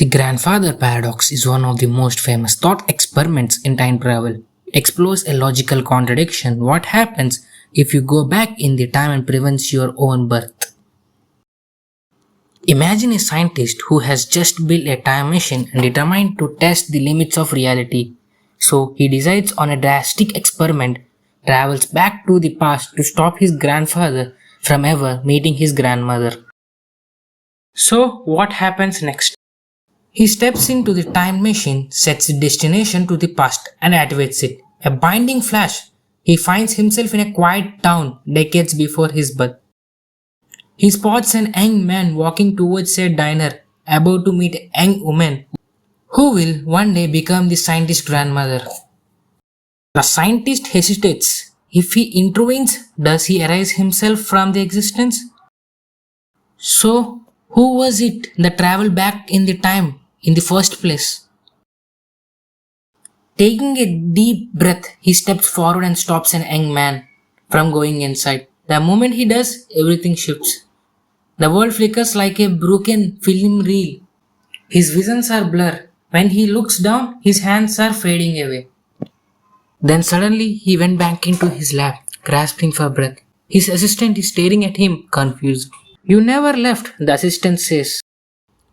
The grandfather paradox is one of the most famous thought experiments in time travel. It explores a logical contradiction. What happens if you go back in the time and prevents your own birth? Imagine a scientist who has just built a time machine and determined to test the limits of reality. So he decides on a drastic experiment, travels back to the past to stop his grandfather from ever meeting his grandmother. So what happens next? He steps into the time machine, sets the destination to the past, and activates it. A blinding flash. He finds himself in a quiet town decades before his birth. He spots an young man walking towards a diner, about to meet a young woman who will one day become the scientist's grandmother. The scientist hesitates. If he intervenes, does he erase himself from the existence? So, who was it that traveled back in the time in the first place? Taking a deep breath, he steps forward and stops an young man from going inside. The moment he does, everything shifts. The world flickers like a broken film reel. His visions are blurred. When he looks down, his hands are fading away. Then suddenly he went back into his lab, grasping for breath. His assistant is staring at him, confused. You never left, the assistant says.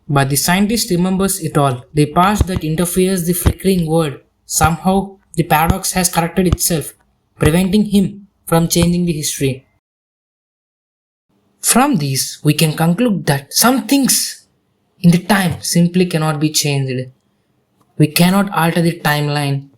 But the scientist remembers it all. The past that interferes the flickering world. Somehow, the paradox has corrected itself, preventing him from changing the history. From these, we can conclude that some things in the time simply cannot be changed. We cannot alter the timeline.